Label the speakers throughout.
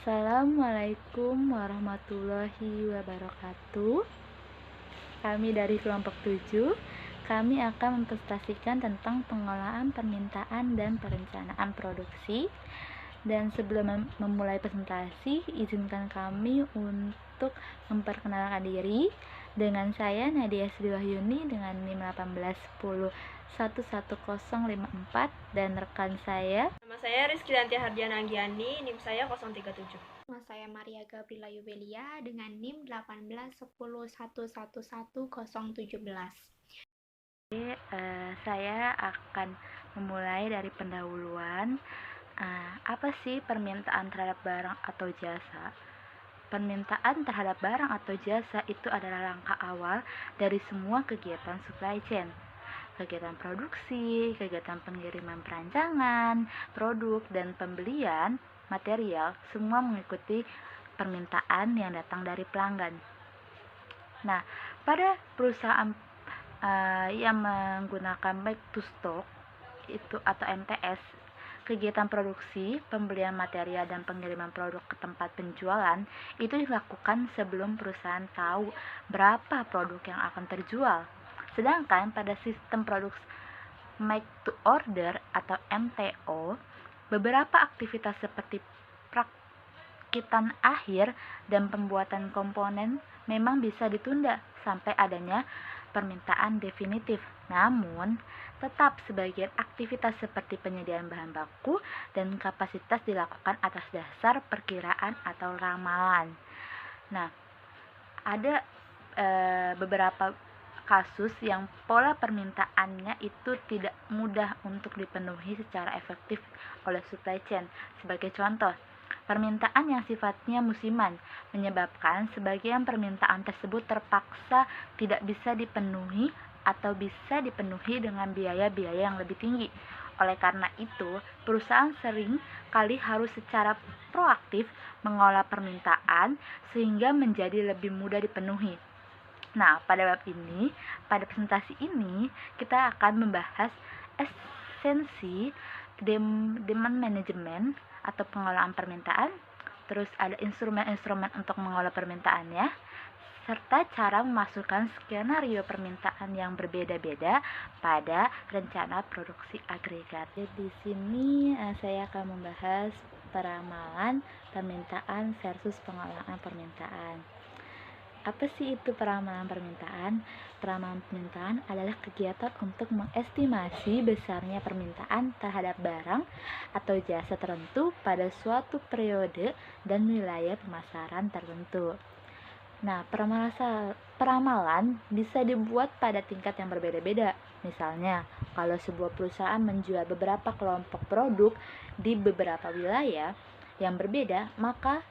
Speaker 1: Assalamualaikum warahmatullahi wabarakatuh. Kami dari kelompok 7, kami akan mempresentasikan tentang pengolahan permintaan dan perencanaan produksi. Dan sebelum memulai presentasi, izinkan kami untuk memperkenalkan diri. Dengan saya Nadia Sri Wahyuni dengan NIM 18054 dan rekan saya.
Speaker 2: Nama saya Rizky Dantia Hardiana Anggiani, NIM saya 037.
Speaker 3: Nama saya Maria Gabriela Yubelia dengan NIM 181111017.
Speaker 1: Saya akan memulai dari pendahuluan. Apa sih permintaan terhadap barang atau jasa? Permintaan terhadap barang atau jasa itu adalah langkah awal dari semua kegiatan supply chain. Kegiatan produksi, kegiatan pengiriman perancangan, produk, dan pembelian material semua mengikuti permintaan yang datang dari pelanggan. Nah, pada perusahaan yang menggunakan make to stock itu atau MTS, kegiatan produksi, pembelian material, dan pengiriman produk ke tempat penjualan itu dilakukan sebelum perusahaan tahu berapa produk yang akan terjual. Sedangkan pada sistem produksi make to order atau MTO, beberapa aktivitas seperti perakitan akhir dan pembuatan komponen memang bisa ditunda sampai adanya permintaan definitif. Namun, tetap sebagian aktivitas seperti penyediaan bahan baku dan kapasitas dilakukan atas dasar perkiraan atau ramalan. Nah, ada beberapa kasus yang pola permintaannya itu tidak mudah untuk dipenuhi secara efektif oleh supply chain. Sebagai contoh, permintaan yang sifatnya musiman menyebabkan sebagian permintaan tersebut terpaksa tidak bisa dipenuhi atau bisa dipenuhi dengan biaya-biaya yang lebih tinggi. Oleh karena itu, perusahaan sering kali harus secara proaktif mengolah permintaan sehingga menjadi lebih mudah dipenuhi. Nah, pada presentasi ini kita akan membahas esensi demand management atau pengolahan permintaan, terus ada instrumen-instrumen untuk mengolah permintaannya, serta cara memasukkan skenario permintaan yang berbeda-beda pada rencana produksi agregat. Di sini saya akan membahas peramalan permintaan versus pengolahan permintaan. Apa sih itu peramalan permintaan? Peramalan permintaan adalah kegiatan untuk mengestimasi besarnya permintaan terhadap barang atau jasa tertentu pada suatu periode dan wilayah pemasaran tertentu. Nah, peramalan bisa dibuat pada tingkat yang berbeda-beda. Misalnya, kalau sebuah perusahaan menjual beberapa kelompok produk di beberapa wilayah yang berbeda, maka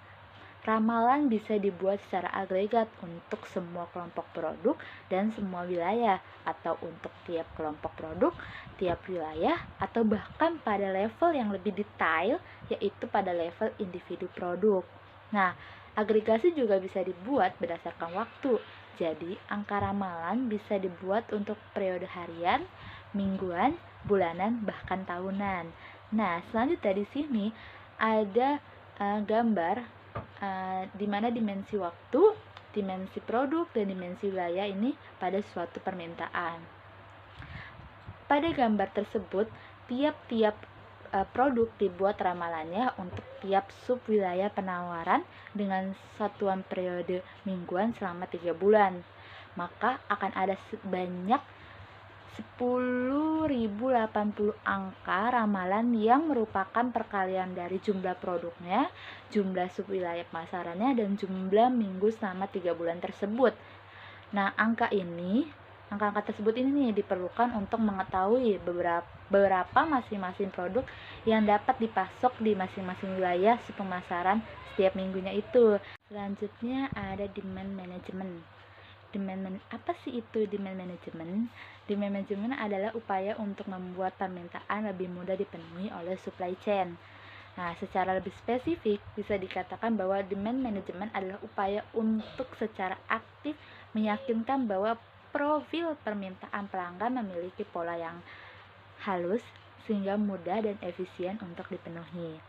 Speaker 1: ramalan bisa dibuat secara agregat untuk semua kelompok produk dan semua wilayah, atau untuk tiap kelompok produk, tiap wilayah, atau bahkan pada level yang lebih detail, yaitu pada level individu produk. Nah, agregasi juga bisa dibuat berdasarkan waktu. Jadi, angka ramalan bisa dibuat untuk periode harian, mingguan, bulanan, bahkan tahunan. Nah, selanjutnya di sini ada gambar di mana dimensi waktu, dimensi produk, dan dimensi wilayah ini pada suatu permintaan. Pada gambar tersebut, tiap-tiap produk dibuat ramalannya untuk tiap sub wilayah penawaran dengan satuan periode mingguan selama 3 bulan. Maka akan ada sebanyak 10.080 angka ramalan yang merupakan perkalian dari jumlah produknya, jumlah sub wilayah pemasarannya, dan jumlah minggu selama 3 bulan tersebut. Nah, angka tersebut ini diperlukan untuk mengetahui beberapa masing-masing produk yang dapat dipasok di masing-masing wilayah pemasaran setiap minggunya itu. Selanjutnya ada demand management. Apa sih itu demand management? Demand management adalah upaya untuk membuat permintaan lebih mudah dipenuhi oleh supply chain. Nah, secara lebih spesifik bisa dikatakan bahwa demand management adalah upaya untuk secara aktif meyakinkan bahwa profil permintaan pelanggan memiliki pola yang halus sehingga mudah dan efisien untuk dipenuhi.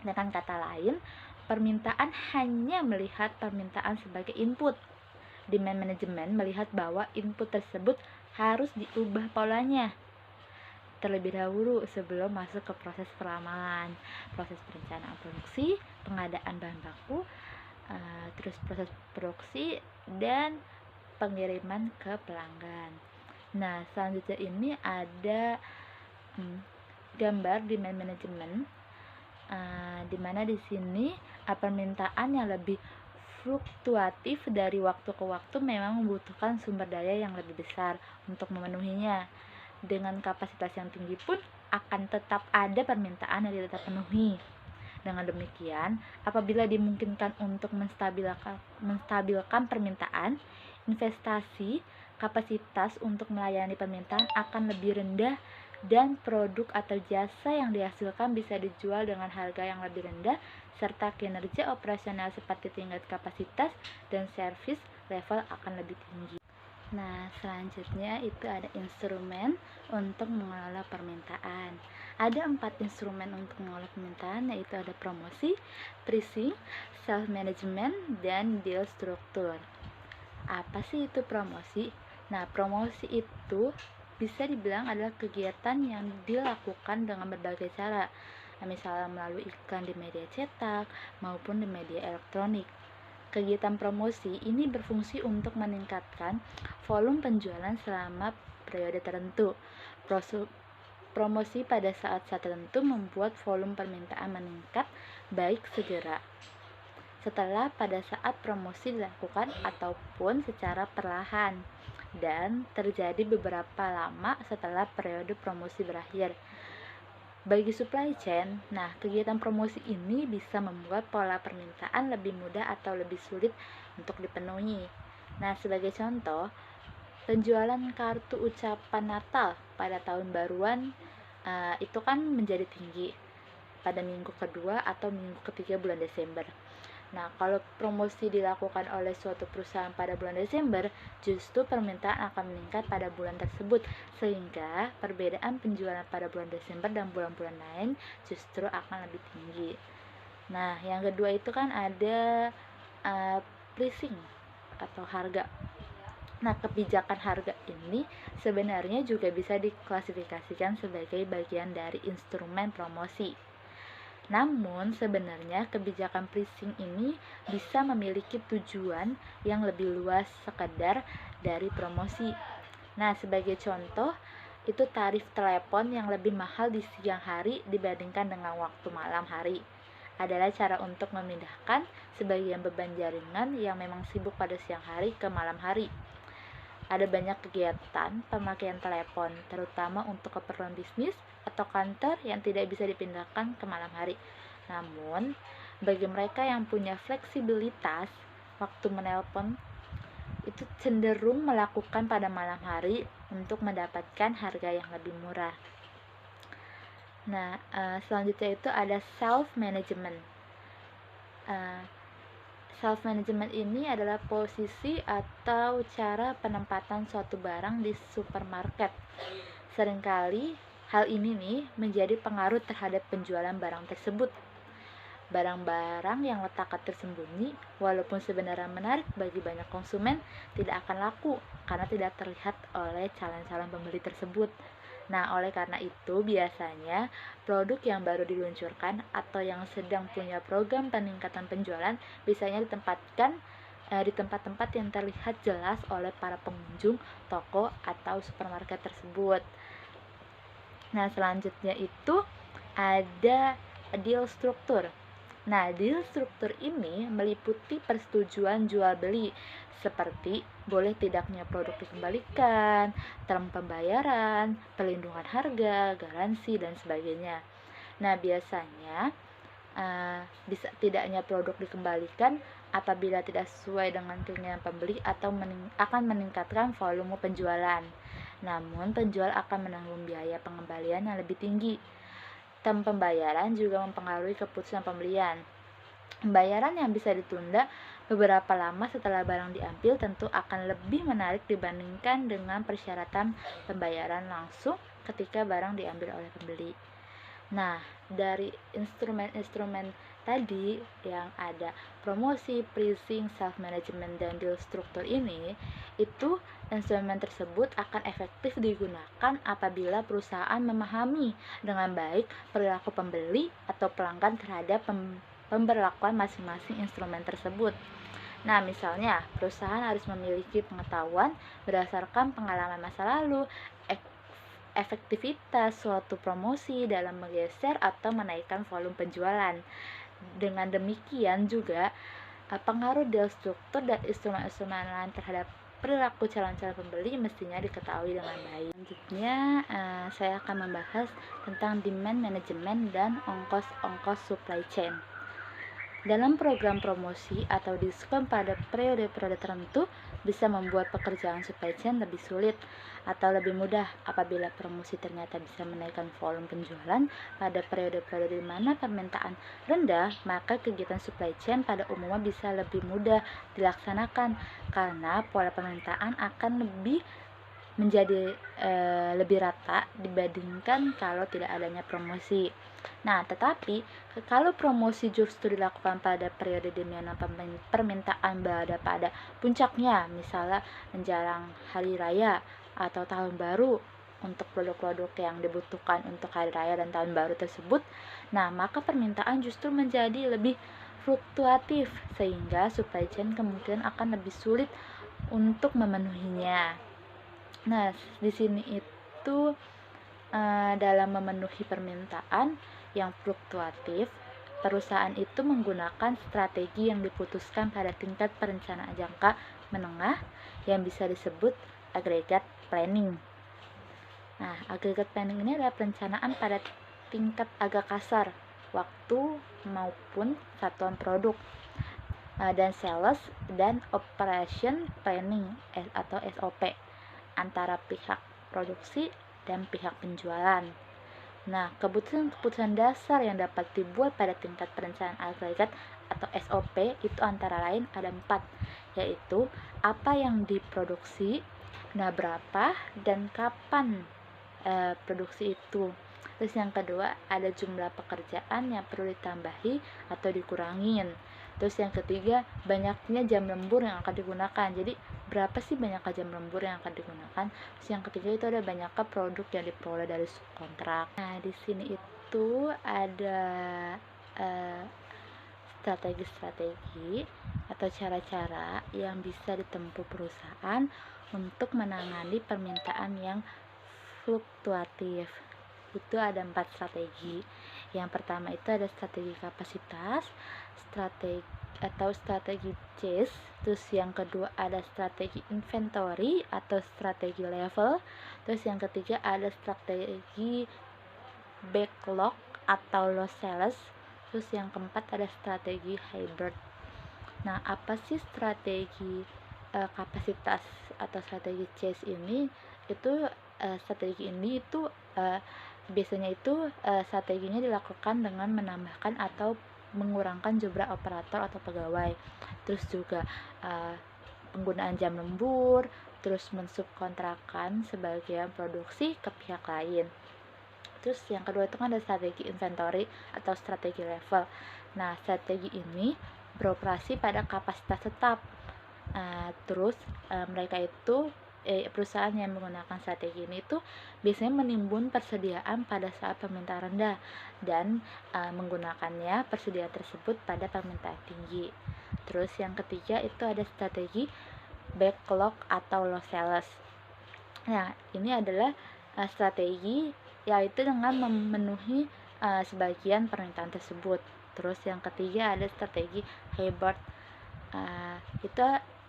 Speaker 1: Dengan kata lain, permintaan hanya melihat permintaan sebagai input. Demand management melihat bahwa input tersebut harus diubah polanya terlebih dahulu sebelum masuk ke proses peramalan, proses perencanaan produksi, pengadaan bahan baku, terus proses produksi dan pengiriman ke pelanggan. Nah, selanjutnya ini ada gambar demand management, di mana di sini permintaan yang lebih fluktuatif dari waktu ke waktu memang membutuhkan sumber daya yang lebih besar untuk memenuhinya. Dengan kapasitas yang tinggi pun akan tetap ada permintaan yang tidak terpenuhi. Dengan demikian, apabila dimungkinkan untuk menstabilkan permintaan, investasi kapasitas untuk melayani permintaan akan lebih rendah dan produk atau jasa yang dihasilkan bisa dijual dengan harga yang lebih rendah serta kinerja operasional seperti tingkat kapasitas dan servis level akan lebih tinggi. Nah, selanjutnya itu ada instrumen untuk mengelola permintaan. Ada 4 instrumen untuk mengelola permintaan, yaitu ada promosi, pricing, self-management, dan deal struktur. Apa sih itu promosi? Nah, promosi itu bisa dibilang adalah kegiatan yang dilakukan dengan berbagai cara, misalnya melalui iklan di media cetak maupun di media elektronik. Kegiatan promosi ini berfungsi untuk meningkatkan volume penjualan selama periode tertentu. Promosi pada saat-saat tertentu membuat volume permintaan meningkat baik segera setelah pada saat promosi dilakukan ataupun secara perlahan dan terjadi beberapa lama setelah periode promosi berakhir. Bagi supply chain, nah kegiatan promosi ini bisa membuat pola permintaan lebih mudah atau lebih sulit untuk dipenuhi. Nah, sebagai contoh, penjualan kartu ucapan Natal pada tahun baruan itu kan menjadi tinggi pada minggu kedua atau minggu ketiga bulan Desember. Nah, kalau promosi dilakukan oleh suatu perusahaan pada bulan Desember, justru permintaan akan meningkat pada bulan tersebut, sehingga perbedaan penjualan pada bulan Desember dan bulan-bulan lain justru akan lebih tinggi. Nah, yang kedua itu kan ada pricing atau harga. Nah, kebijakan harga ini sebenarnya juga bisa diklasifikasikan sebagai bagian dari instrumen promosi. Namun, sebenarnya kebijakan pricing ini bisa memiliki tujuan yang lebih luas sekedar dari promosi. Nah, sebagai contoh, itu tarif telepon yang lebih mahal di siang hari dibandingkan dengan waktu malam hari adalah cara untuk memindahkan sebagian beban jaringan yang memang sibuk pada siang hari ke malam hari. Ada banyak kegiatan pemakaian telepon, terutama untuk keperluan bisnis atau kantor yang tidak bisa dipindahkan ke malam hari. Namun, bagi mereka yang punya fleksibilitas waktu menelpon, itu cenderung melakukan pada malam hari untuk mendapatkan harga yang lebih murah. Nah, selanjutnya itu ada self-management. Self-management ini adalah posisi atau cara penempatan suatu barang di supermarket. Seringkali hal ini nih menjadi pengaruh terhadap penjualan barang tersebut. Barang-barang yang letaknya tersembunyi, walaupun sebenarnya menarik bagi banyak konsumen, tidak akan laku karena tidak terlihat oleh calon-calon pembeli tersebut. Nah, oleh karena itu, biasanya produk yang baru diluncurkan atau yang sedang punya program peningkatan penjualan biasanya ditempatkan di tempat-tempat yang terlihat jelas oleh para pengunjung toko atau supermarket tersebut. Nah, selanjutnya itu ada deal struktur. Nah, deal struktur ini meliputi persetujuan jual beli seperti boleh tidaknya produk dikembalikan, term pembayaran, perlindungan harga, garansi, dan sebagainya. Nah, biasanya bisa tidaknya produk dikembalikan apabila tidak sesuai dengan keinginan pembeli atau akan meningkatkan volume penjualan. Namun, penjual akan menanggung biaya pengembalian yang lebih tinggi. Term pembayaran juga mempengaruhi keputusan pembelian. Pembayaran yang bisa ditunda beberapa lama setelah barang diambil tentu akan lebih menarik dibandingkan dengan persyaratan pembayaran langsung ketika barang diambil oleh pembeli. Nah, dari instrumen-instrumen tadi yang ada promosi, pricing, self management, dan deal struktur ini, itu instrumen tersebut akan efektif digunakan apabila perusahaan memahami dengan baik perilaku pembeli atau pelanggan terhadap pemberlakuan masing-masing instrumen tersebut. Nah, misalnya perusahaan harus memiliki pengetahuan berdasarkan pengalaman masa lalu, efektivitas suatu promosi dalam menggeser atau menaikkan volume penjualan. Dengan demikian juga pengaruh deal struktur dan instrumen-instrumen lain terhadap perilaku calon-calon pembeli mestinya diketahui dengan baik. Selanjutnya, saya akan membahas tentang demand management dan ongkos-ongkos supply chain. Dalam program promosi atau diskon pada periode-periode tertentu bisa membuat pekerjaan supply chain lebih sulit atau lebih mudah apabila promosi ternyata bisa menaikkan volume penjualan pada periode-periode di mana permintaan rendah, maka kegiatan supply chain pada umumnya bisa lebih mudah dilaksanakan karena pola permintaan akan menjadi lebih rata dibandingkan kalau tidak adanya promosi. Nah, tetapi kalau promosi justru dilakukan pada periode di mana permintaan berada pada puncaknya, misalnya menjelang hari raya atau tahun baru untuk produk-produk yang dibutuhkan untuk hari raya dan tahun baru tersebut, nah maka permintaan justru menjadi lebih fluktuatif sehingga supply chain kemungkinan akan lebih sulit untuk memenuhinya. Nah, di sini itu dalam memenuhi permintaan yang fluktuatif, perusahaan itu menggunakan strategi yang diputuskan pada tingkat perencanaan jangka menengah yang bisa disebut aggregate planning. Nah, aggregate planning ini adalah perencanaan pada tingkat agak kasar, waktu maupun satuan produk, dan sales dan operation planning atau SOP antara pihak produksi dan pihak penjualan. Nah, keputusan dasar yang dapat dibuat pada tingkat perencanaan agregat atau SOP itu antara lain ada 4, yaitu apa yang diproduksi, nah berapa dan kapan produksi itu. Terus yang kedua ada jumlah pekerjaan yang perlu ditambahi atau dikurangin. Terus yang ketiga banyaknya jam lembur yang akan digunakan. Jadi berapa sih banyaknya jam lembur yang akan digunakan. Terus yang ketiga itu ada banyaknya produk yang diperoleh dari subkontrak. Nah, di sini itu ada strategi-strategi atau cara-cara yang bisa ditempuh perusahaan untuk menangani permintaan yang fluktuatif. Itu ada 4 strategi. Yang pertama itu ada strategi kapasitas, strategi chase. Terus yang kedua ada strategi inventory atau strategi level. Terus yang ketiga ada strategi backlog atau low sales. Terus yang keempat ada strategi hybrid. Nah, apa sih strategi kapasitas atau strategi chase ini? Itu strategi ini itu biasanya itu strateginya dilakukan dengan menambahkan atau mengurangkan jumlah operator atau pegawai. Terus juga penggunaan jam lembur, terus mensubkontrakkan sebagian produksi ke pihak lain. Terus yang kedua itu kan ada strategi inventory atau strategi level. Nah, strategi ini beroperasi pada kapasitas tetap. Terus mereka itu perusahaan yang menggunakan strategi ini itu biasanya menimbun persediaan pada saat permintaan rendah dan menggunakannya persediaan tersebut pada permintaan tinggi. Terus yang ketiga itu ada strategi backlog atau low sales. Nah, ini adalah strategi yaitu dengan memenuhi sebagian permintaan tersebut. Terus yang ketiga ada strategi hybrid.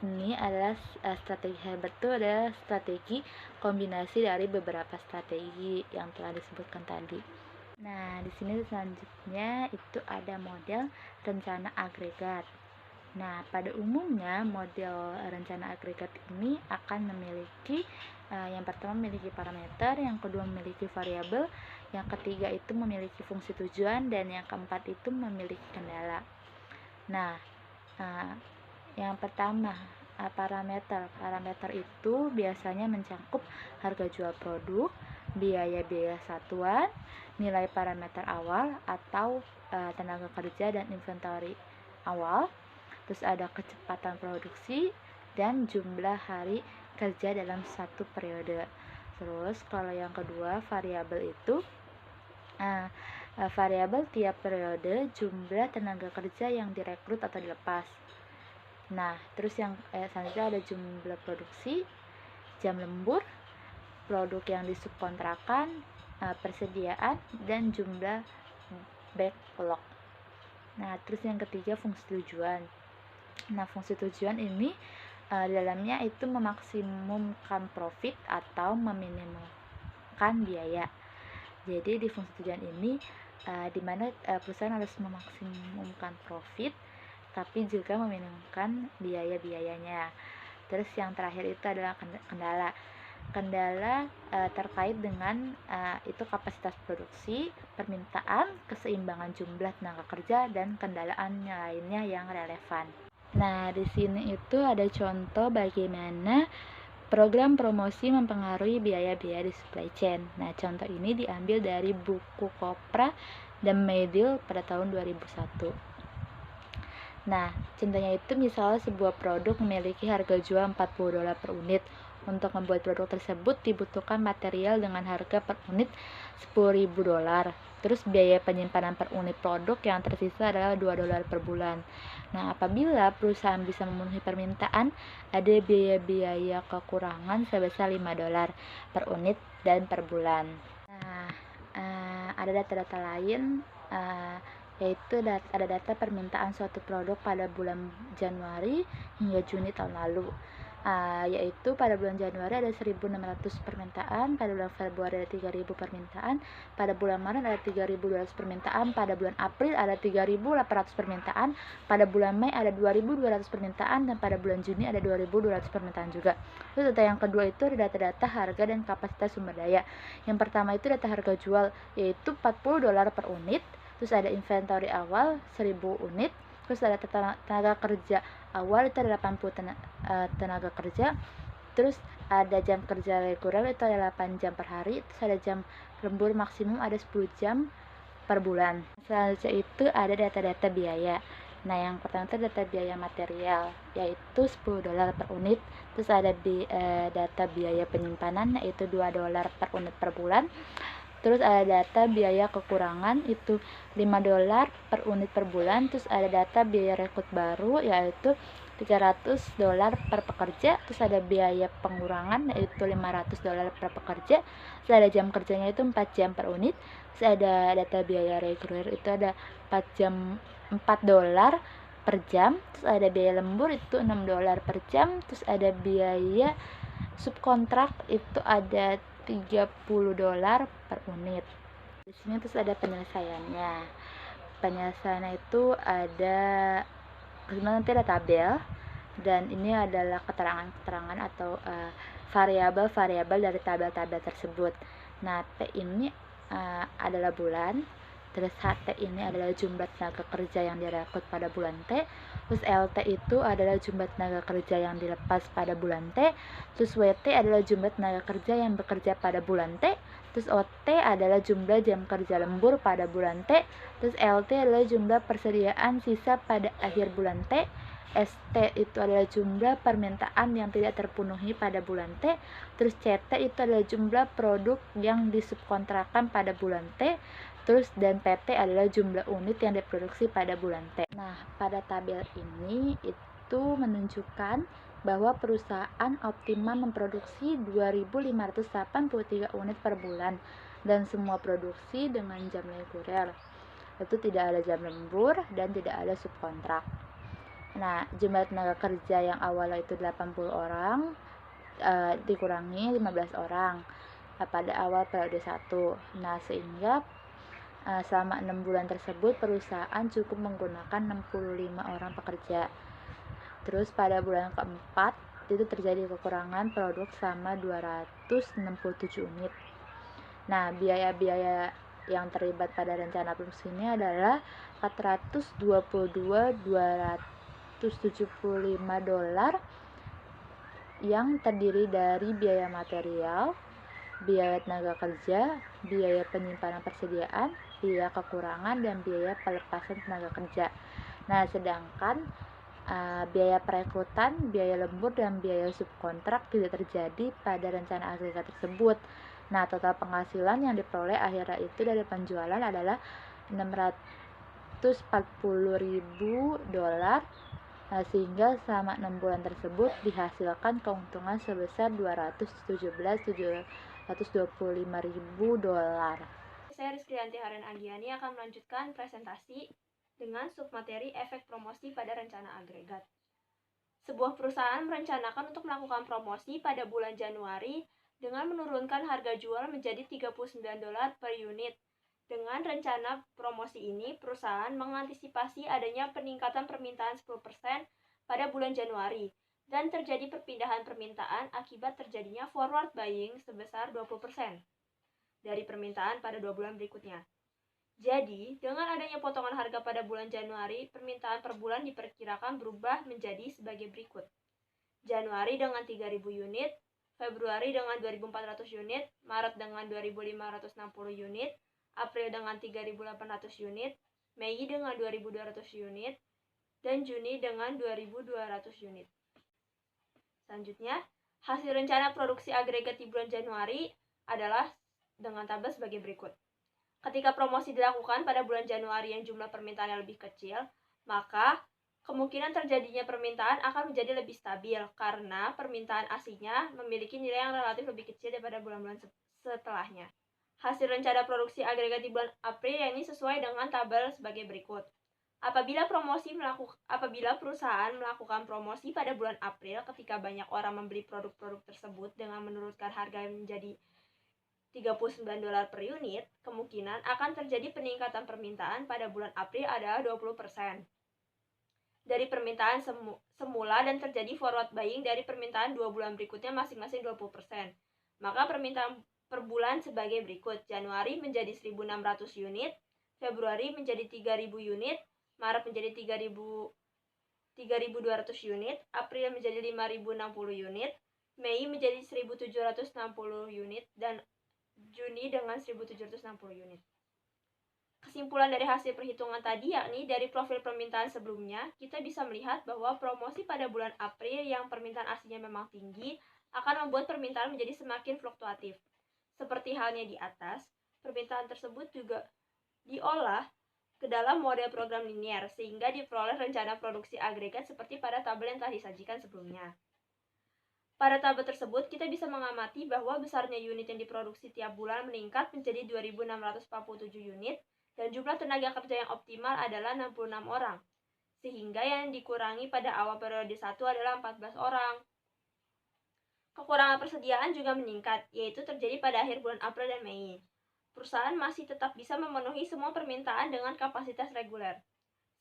Speaker 1: Ini adalah strategi hybrid itu adalah strategi kombinasi dari beberapa strategi yang telah disebutkan tadi. Nah, di sini selanjutnya itu ada model rencana agregat. Nah, pada umumnya model rencana agregat ini akan memiliki yang pertama memiliki parameter, yang kedua memiliki variabel, yang ketiga itu memiliki fungsi tujuan, dan yang keempat itu memiliki kendala. Nah, yang pertama parameter itu biasanya mencakup harga jual produk, biaya-biaya satuan, nilai parameter awal atau tenaga kerja dan inventory awal, terus ada kecepatan produksi dan jumlah hari kerja dalam satu periode. Terus kalau yang kedua, variabel itu variabel tiap periode jumlah tenaga kerja yang direkrut atau dilepas. Nah, terus yang selanjutnya ada jumlah produksi, jam lembur, produk yang disubkontrakan, persediaan, dan jumlah backlog. Nah, terus yang ketiga fungsi tujuan. Nah, fungsi tujuan ini di dalamnya itu memaksimumkan profit atau meminimumkan biaya. Jadi di fungsi tujuan ini di mana perusahaan harus memaksimumkan profit tapi juga meminimumkan biaya-biayanya. Terus yang terakhir itu adalah kendala terkait dengan itu kapasitas produksi, permintaan, keseimbangan jumlah tenaga kerja, dan kendalaan lainnya yang relevan. Nah, di sini itu ada contoh bagaimana program promosi mempengaruhi biaya-biaya di supply chain. Nah, contoh ini diambil dari buku Kopra dan Medill pada tahun 2001. Nah, contohnya itu misalnya sebuah produk memiliki harga jual $40 per unit. Untuk membuat produk tersebut dibutuhkan material dengan harga per unit $10.000. Terus biaya penyimpanan per unit produk yang tersisa adalah $2 per bulan. Nah, apabila perusahaan bisa memenuhi permintaan, ada biaya-biaya kekurangan sebesar $5 per unit dan per bulan. Nah, ada data-data lain, yaitu ada data permintaan suatu produk pada bulan Januari hingga Juni tahun lalu. Yaitu pada bulan Januari ada 1.600 permintaan, pada bulan Februari ada 3.000 permintaan, pada bulan Maret ada 3.200 permintaan, pada bulan April ada 3.800 permintaan, pada bulan Mei ada 2.200 permintaan, dan pada bulan Juni ada 2.200 permintaan juga. Terus data yang kedua itu ada data-data harga dan kapasitas sumber daya. Yang pertama itu data harga jual, yaitu $40 per unit, terus ada inventory awal 1.000 unit, terus ada tenaga kerja awal itu ada 80 tenaga kerja, terus ada jam kerja reguler itu ada 8 jam per hari, terus ada jam lembur maksimum ada 10 jam per bulan. Selanjutnya itu ada data-data biaya. Nah, yang pertama itu data biaya material, yaitu $10 per unit, terus ada data biaya penyimpanan, yaitu $2 per unit per bulan. Terus ada data biaya kekurangan itu $5 per unit per bulan. Terus ada data biaya rekrut baru yaitu $300 per pekerja. Terus ada biaya pengurangan yaitu $500 per pekerja. Terus ada jam kerjanya itu 4 jam per unit. Terus ada data biaya reguler itu ada $4 per jam. Terus ada biaya lembur itu $6 per jam. Terus ada biaya subkontrak itu ada $30 per unit. Di sini terus ada penyelesaiannya. Penyelesaiannya itu ada nanti ada tabel, dan ini adalah keterangan-keterangan atau variabel-variabel dari tabel-tabel tersebut. Nah, T ini adalah bulan, terus HT ini adalah jumlah tenaga kerja yang direkrut pada bulan T, terus LT itu adalah jumlah tenaga kerja yang dilepas pada bulan T, terus WT adalah jumlah tenaga kerja yang bekerja pada bulan T, terus OT adalah jumlah jam kerja lembur pada bulan T, terus LT adalah jumlah persediaan sisa pada akhir bulan T, ST itu adalah jumlah permintaan yang tidak terpenuhi pada bulan T, terus CT itu adalah jumlah produk yang disubkontrakkan pada bulan T, terus dan PT adalah jumlah unit yang diproduksi pada bulan T. Nah, pada tabel ini itu menunjukkan bahwa perusahaan optimal memproduksi 2.583 unit per bulan dan semua produksi dengan jam reguler. Itu tidak ada jam lembur dan tidak ada subkontrak. Nah, jumlah tenaga kerja yang awalnya itu 80 orang dikurangi 15 orang pada awal periode 1. Nah, sehingga selama 6 bulan tersebut perusahaan cukup menggunakan 65 orang pekerja. Terus pada bulan keempat itu terjadi kekurangan produk sama 267 unit. Nah, biaya-biaya yang terlibat pada rencana produksi ini adalah $422.275 yang terdiri dari biaya material, biaya tenaga kerja, biaya penyimpanan persediaan, biaya kekurangan, dan biaya pelepasan tenaga kerja. Nah, sedangkan biaya perekrutan, biaya lembur, dan biaya subkontrak tidak terjadi pada rencana agregat tersebut. Nah, total penghasilan yang diperoleh akhirnya itu dari penjualan adalah $640.000, sehingga selama 6 bulan tersebut dihasilkan keuntungan sebesar $217.725.000.
Speaker 2: Saya Rizkrianti Haren Anggiani akan melanjutkan presentasi dengan submateri efek promosi pada rencana agregat. Sebuah perusahaan merencanakan untuk melakukan promosi pada bulan Januari dengan menurunkan harga jual menjadi $39 per unit. Dengan rencana promosi ini, perusahaan mengantisipasi adanya peningkatan permintaan 10% pada bulan Januari dan terjadi perpindahan permintaan akibat terjadinya forward buying sebesar 20% dari permintaan pada 2 bulan berikutnya. Jadi, dengan adanya potongan harga pada bulan Januari, permintaan per bulan diperkirakan berubah menjadi sebagai berikut. Januari dengan 3.000 unit, Februari dengan 2.400 unit, Maret dengan 2.560 unit, April dengan 3.800 unit, Mei dengan 2.200 unit, dan Juni dengan 2.200 unit. Selanjutnya, hasil rencana produksi agregat di bulan Januari adalah dengan tabel sebagai berikut. Ketika promosi dilakukan pada bulan Januari yang jumlah permintaannya lebih kecil, maka kemungkinan terjadinya permintaan akan menjadi lebih stabil karena permintaan aslinya memiliki nilai yang relatif lebih kecil daripada bulan-bulan setelahnya. Hasil rencana produksi agregat di bulan April yang ini sesuai dengan tabel sebagai berikut. Apabila perusahaan melakukan promosi pada bulan April ketika banyak orang membeli produk-produk tersebut dengan menurunkan harga menjadi $39 per unit, kemungkinan akan terjadi peningkatan permintaan pada bulan April adalah 20% dari permintaan semula dan terjadi forward buying dari permintaan 2 bulan berikutnya masing-masing 20%. Maka permintaan per bulan sebagai berikut. Januari menjadi 1.600 unit, Februari menjadi 3.000 unit, Maret menjadi 3.200 unit, April menjadi 5.060 unit, Mei menjadi 1.760 unit, dan Juni dengan 1.760 unit. Kesimpulan dari hasil perhitungan tadi yakni dari profil permintaan sebelumnya, kita bisa melihat bahwa promosi pada bulan April yang permintaan aslinya memang tinggi akan membuat permintaan menjadi semakin fluktuatif. Seperti halnya di atas, permintaan tersebut juga diolah ke dalam model program linear sehingga diperoleh rencana produksi agregat seperti pada tabel yang telah disajikan sebelumnya. Pada tabel tersebut, kita bisa mengamati bahwa besarnya unit yang diproduksi tiap bulan meningkat menjadi 2.647 unit dan jumlah tenaga kerja yang optimal adalah 66 orang, sehingga yang dikurangi pada awal periode 1 adalah 14 orang. Kekurangan persediaan juga meningkat, yaitu terjadi pada akhir bulan April dan Mei. Perusahaan masih tetap bisa memenuhi semua permintaan dengan kapasitas reguler,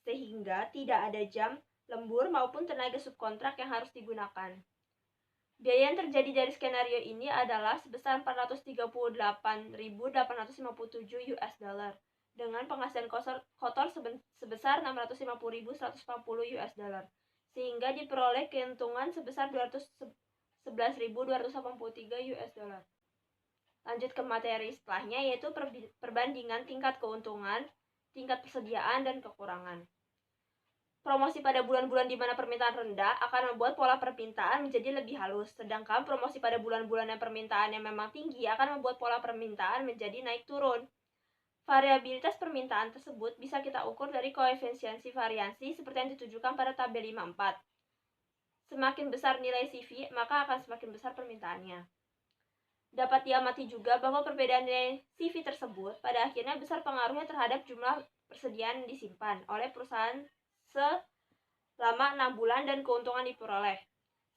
Speaker 2: sehingga tidak ada jam, lembur, maupun tenaga subkontrak yang harus digunakan. Biaya yang terjadi dari skenario ini adalah sebesar $438.857 dengan penghasilan kotor sebesar $650.140 sehingga diperoleh keuntungan sebesar $211.283. Lanjut ke materi setelahnya yaitu perbandingan tingkat keuntungan, tingkat persediaan, dan kekurangan. Promosi pada bulan-bulan di mana permintaan rendah akan membuat pola permintaan menjadi lebih halus, sedangkan promosi pada bulan-bulan yang permintaannya memang tinggi akan membuat pola permintaan menjadi naik turun. Variabilitas permintaan tersebut bisa kita ukur dari koefisiensi variansi seperti yang ditujukan pada tabel 54. Semakin besar nilai CV, maka akan semakin besar permintaannya. Dapat diamati juga bahwa perbedaan nilai CV tersebut pada akhirnya besar pengaruhnya terhadap jumlah persediaan yang disimpan oleh perusahaan selama 6 bulan dan keuntungan diperoleh.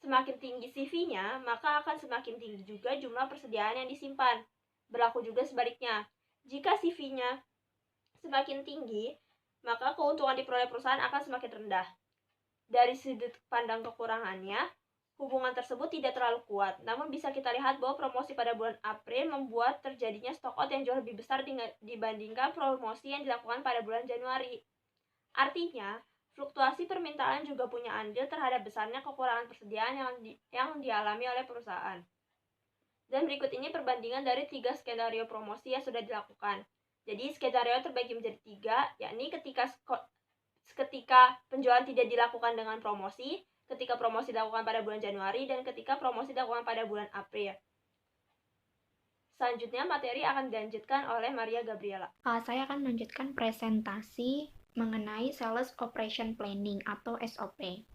Speaker 2: Semakin tinggi CV-nya, maka akan semakin tinggi juga jumlah persediaan yang disimpan. Berlaku juga sebaliknya. Jika CV-nya semakin tinggi, maka keuntungan diperoleh perusahaan akan semakin rendah. Dari sudut pandang kekurangannya, hubungan tersebut tidak terlalu kuat. Namun bisa kita lihat bahwa promosi pada bulan April membuat terjadinya stock out yang jauh lebih besar dibandingkan promosi yang dilakukan pada bulan Januari. Artinya, fluktuasi permintaan juga punya andil terhadap besarnya kekurangan persediaan yang dialami oleh perusahaan. Dan berikut ini perbandingan dari 3 skenario promosi yang sudah dilakukan. Jadi skenario terbagi menjadi 3, yakni ketika penjualan tidak dilakukan dengan promosi, ketika promosi dilakukan pada bulan Januari, dan ketika promosi dilakukan pada bulan April. Selanjutnya materi akan dilanjutkan oleh Maria Gabriela.
Speaker 3: Saya akan melanjutkan presentasi mengenai Sales Operation Planning atau SOP.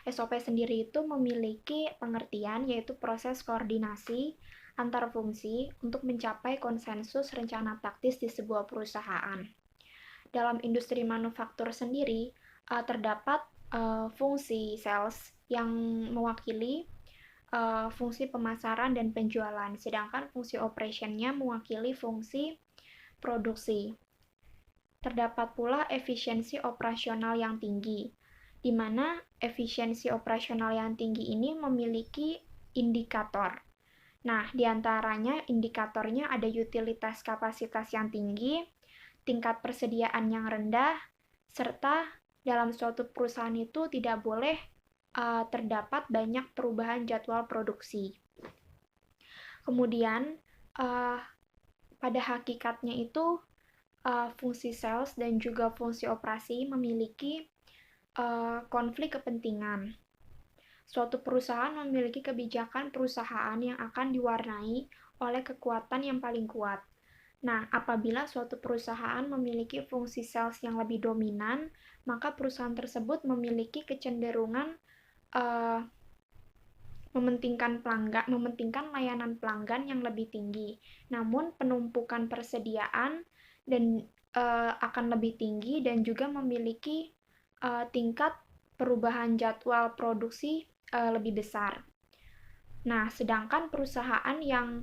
Speaker 3: SOP sendiri itu memiliki pengertian yaitu proses koordinasi antar fungsi untuk mencapai konsensus rencana taktis di sebuah perusahaan. Dalam industri manufaktur sendiri, terdapat fungsi sales yang mewakili fungsi pemasaran dan penjualan, sedangkan fungsi operationnya mewakili fungsi produksi. Terdapat pula efisiensi operasional yang tinggi, di mana efisiensi operasional yang tinggi ini memiliki indikator. Nah, diantaranya indikatornya ada utilitas kapasitas yang tinggi, tingkat persediaan yang rendah, serta dalam suatu perusahaan itu tidak boleh terdapat banyak perubahan jadwal produksi. Kemudian, pada hakikatnya itu fungsi sales dan juga fungsi operasi memiliki konflik kepentingan. Suatu perusahaan memiliki kebijakan perusahaan yang akan diwarnai oleh kekuatan yang paling kuat. Nah, apabila suatu perusahaan memiliki fungsi sales yang lebih dominan, maka perusahaan tersebut memiliki kecenderungan mementingkan layanan pelanggan yang lebih tinggi. Namun, penumpukan persediaan dan akan lebih tinggi dan juga memiliki tingkat perubahan jadwal produksi lebih besar. Nah, sedangkan perusahaan yang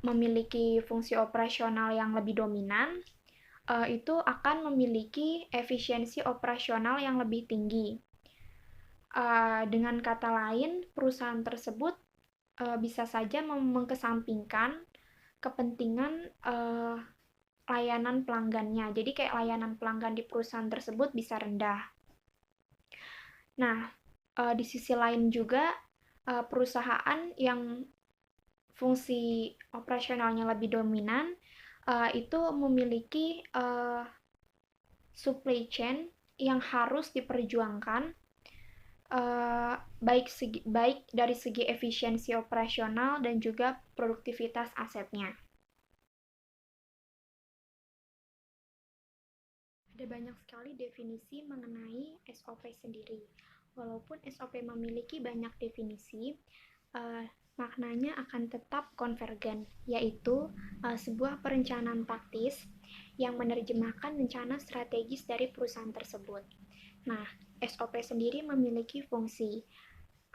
Speaker 3: memiliki fungsi operasional yang lebih dominan, itu akan memiliki efisiensi operasional yang lebih tinggi. Dengan kata lain, perusahaan tersebut bisa saja mengkesampingkan kepentingan layanan pelanggannya. Jadi kayak layanan pelanggan di perusahaan tersebut bisa rendah. Nah, di sisi lain juga perusahaan yang fungsi operasionalnya lebih dominan itu memiliki supply chain yang harus diperjuangkan baik dari segi efisiensi operasional dan juga produktivitas asetnya. Ada banyak sekali definisi mengenai SOP sendiri. Walaupun SOP memiliki banyak definisi, maknanya akan tetap konvergen, yaitu sebuah perencanaan taktis yang menerjemahkan rencana strategis dari perusahaan tersebut. Nah, SOP sendiri memiliki fungsi.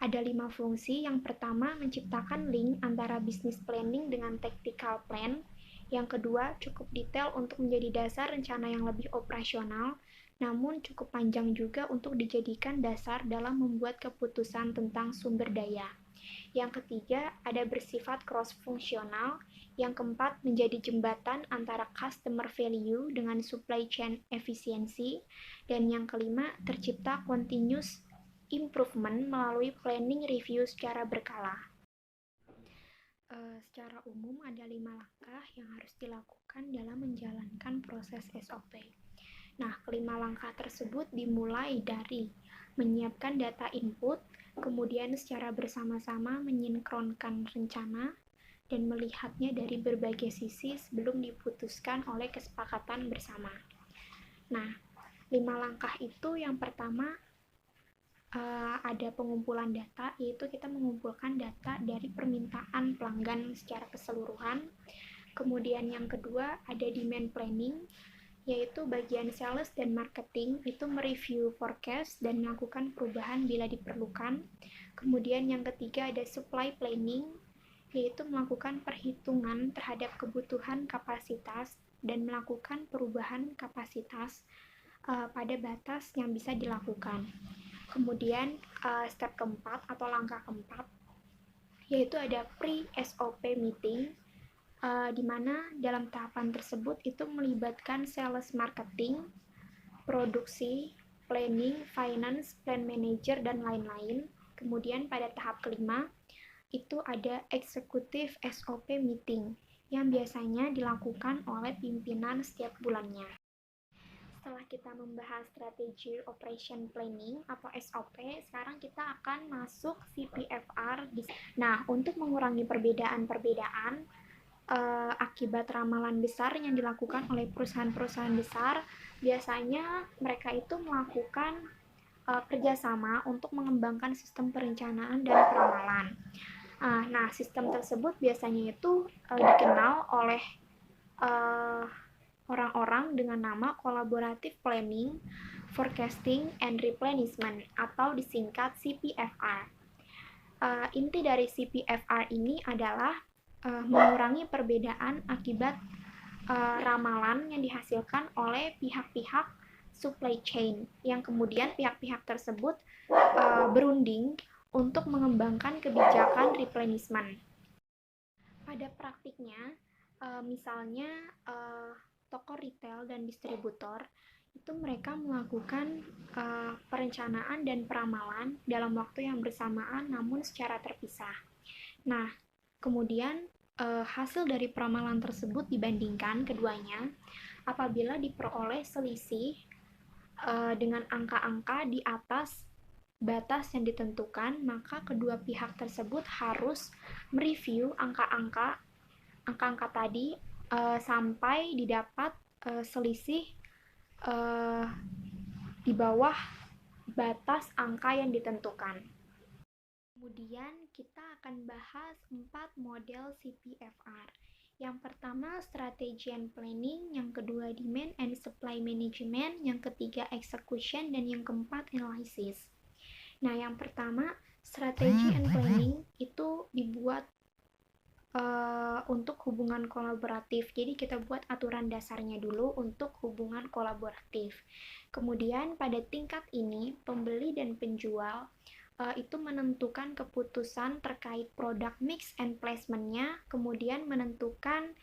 Speaker 3: Ada 5 fungsi. Yang pertama, menciptakan link antara business planning dengan tactical plan. Yang kedua, cukup detail untuk menjadi dasar rencana yang lebih operasional, namun cukup panjang juga untuk dijadikan dasar dalam membuat keputusan tentang sumber daya. Yang ketiga, ada bersifat cross-fungsional. Yang keempat, menjadi jembatan antara customer value dengan supply chain efisiensi. Dan yang kelima, tercipta continuous improvement melalui planning review secara berkala. Secara umum ada 5 langkah yang harus dilakukan dalam menjalankan proses SOP. Nah, kelima langkah tersebut dimulai dari menyiapkan data input, kemudian secara bersama-sama menyinkronkan rencana, dan melihatnya dari berbagai sisi sebelum diputuskan oleh kesepakatan bersama. Nah, 5 langkah itu yang pertama ada pengumpulan data, yaitu kita mengumpulkan data dari permintaan pelanggan secara keseluruhan. Kemudian yang kedua ada demand planning, yaitu bagian sales dan marketing itu mereview forecast dan melakukan perubahan bila diperlukan. Kemudian yang ketiga ada supply planning, yaitu melakukan perhitungan terhadap kebutuhan kapasitas dan melakukan perubahan kapasitas pada batas yang bisa dilakukan. Kemudian step keempat atau langkah keempat, yaitu ada pre-SOP meeting, di mana dalam tahapan tersebut itu melibatkan sales, marketing, produksi, planning, finance, plan manager, dan lain-lain. Kemudian pada tahap kelima itu ada Executive SOP Meeting yang biasanya dilakukan oleh pimpinan setiap bulannya. Setelah kita membahas strategi operation planning atau SOP, sekarang kita akan masuk CPFR. Nah, untuk mengurangi perbedaan-perbedaan akibat ramalan besar yang dilakukan oleh perusahaan-perusahaan besar, biasanya mereka itu melakukan kerjasama untuk mengembangkan sistem perencanaan dan peramalan. Nah, sistem tersebut biasanya itu dikenal oleh orang-orang dengan nama Collaborative Planning, Forecasting, and Replenishment atau disingkat CPFR. Inti dari CPFR ini adalah mengurangi perbedaan akibat ramalan yang dihasilkan oleh pihak-pihak supply chain, yang kemudian pihak-pihak tersebut berunding untuk mengembangkan kebijakan replenishment. Pada praktiknya, misalnya toko retail dan distributor itu mereka melakukan perencanaan dan peramalan dalam waktu yang bersamaan namun secara terpisah. Nah, kemudian hasil dari peramalan tersebut dibandingkan keduanya, apabila diperoleh selisih dengan angka-angka di atas batas yang ditentukan, maka kedua pihak tersebut harus mereview angka-angka tadi sampai didapat selisih di bawah batas angka yang ditentukan. Kemudian kita akan bahas 4 model CPFR. Yang pertama strategi and planning, yang kedua demand and supply management, yang ketiga execution, dan yang keempat analysis. Nah, yang pertama strategi and planning itu dibuat untuk hubungan kolaboratif. Jadi kita buat aturan dasarnya dulu untuk hubungan kolaboratif. Kemudian pada tingkat ini pembeli dan penjual itu menentukan keputusan terkait product mix and placement-nya, kemudian menentukan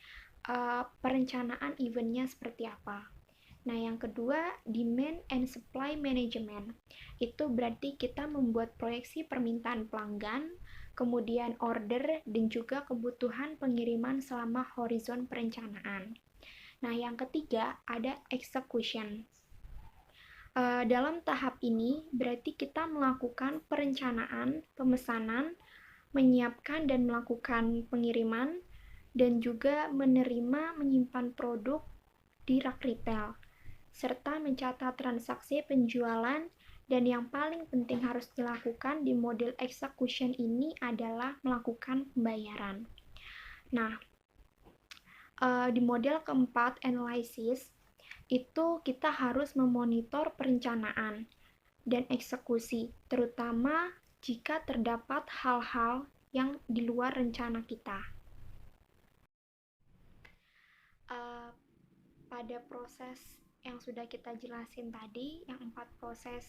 Speaker 3: perencanaan event-nya seperti apa. Nah, yang kedua, demand and supply management. Itu berarti kita membuat proyeksi permintaan pelanggan, kemudian order, dan juga kebutuhan pengiriman selama horizon perencanaan. Nah, yang ketiga ada execution. Dalam tahap ini berarti kita melakukan perencanaan, pemesanan, menyiapkan dan melakukan pengiriman, dan juga menerima menyimpan produk di rak retail, serta mencatat transaksi penjualan. Dan yang paling penting harus dilakukan di model execution ini adalah melakukan pembayaran. Nah, di model keempat, analysis, itu kita harus memonitor perencanaan dan eksekusi, terutama jika terdapat hal-hal yang di luar rencana kita. Pada proses yang sudah kita jelasin tadi, yang 4 proses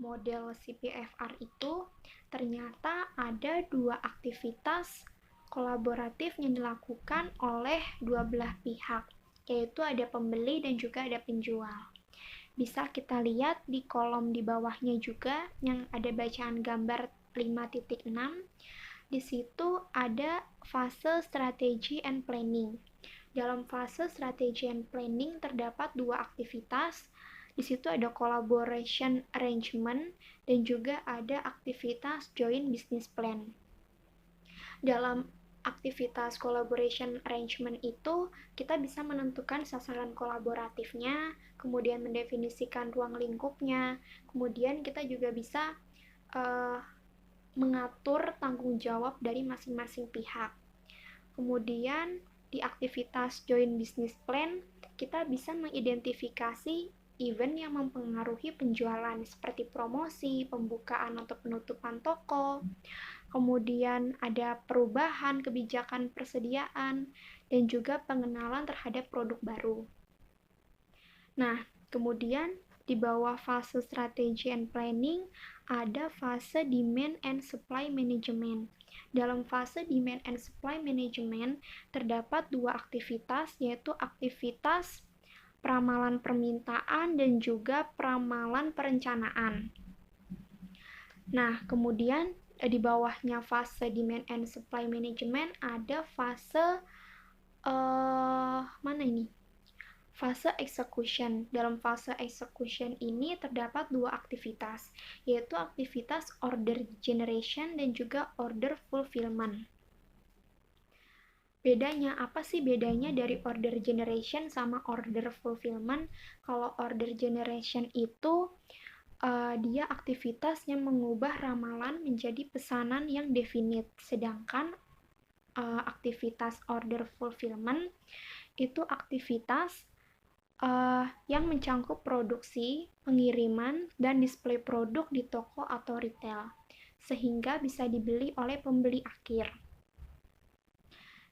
Speaker 3: model CPFR itu, ternyata ada 2 aktivitas kolaboratif yang dilakukan oleh dua belah pihak, yaitu ada pembeli dan juga ada penjual. Bisa kita lihat di kolom di bawahnya juga yang ada bacaan gambar 5.6. Di situ ada fase strategi and planning. Dalam fase strategi and planning terdapat 2 aktivitas. Di situ ada collaboration arrangement dan juga ada aktivitas joint business plan. Dalam aktivitas collaboration arrangement itu kita bisa menentukan sasaran kolaboratifnya, kemudian mendefinisikan ruang lingkupnya, kemudian kita juga bisa mengatur tanggung jawab dari masing-masing pihak. Kemudian di aktivitas joint business plan kita bisa mengidentifikasi event yang mempengaruhi penjualan seperti promosi, pembukaan atau penutupan toko, kemudian ada perubahan kebijakan persediaan, dan juga pengenalan terhadap produk baru. Nah, kemudian di bawah fase strategi and planning ada fase demand and supply management. Dalam fase demand and supply management terdapat 2 aktivitas, yaitu aktivitas peramalan permintaan dan juga peramalan perencanaan. Nah, kemudian di bawahnya fase demand and supply management ada fase mana ini? Fase execution. Dalam fase execution ini terdapat dua aktivitas, yaitu aktivitas order generation dan juga order fulfillment. Bedanya, apa sih bedanya dari order generation sama order fulfillment? Kalau order generation itu dia aktivitas yang mengubah ramalan menjadi pesanan yang definite, sedangkan aktivitas order fulfillment itu aktivitas yang mencangkup produksi, pengiriman, dan display produk di toko atau retail, sehingga bisa dibeli oleh pembeli akhir.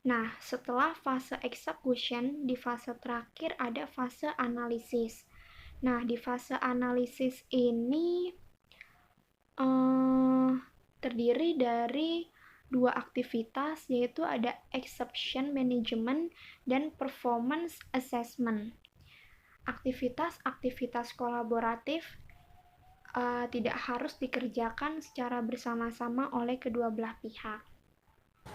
Speaker 3: Nah, setelah fase execution, di fase terakhir ada fase analisis. Nah, di fase analisis ini terdiri dari dua aktivitas, yaitu ada exception management dan performance assessment. Aktivitas-aktivitas kolaboratif tidak harus dikerjakan secara bersama-sama oleh kedua belah pihak.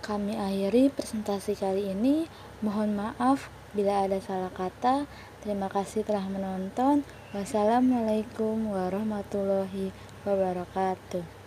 Speaker 1: Kami akhiri presentasi kali ini. Mohon maaf bila ada salah kata. Terima kasih telah menonton. Wassalamualaikum warahmatullahi wabarakatuh.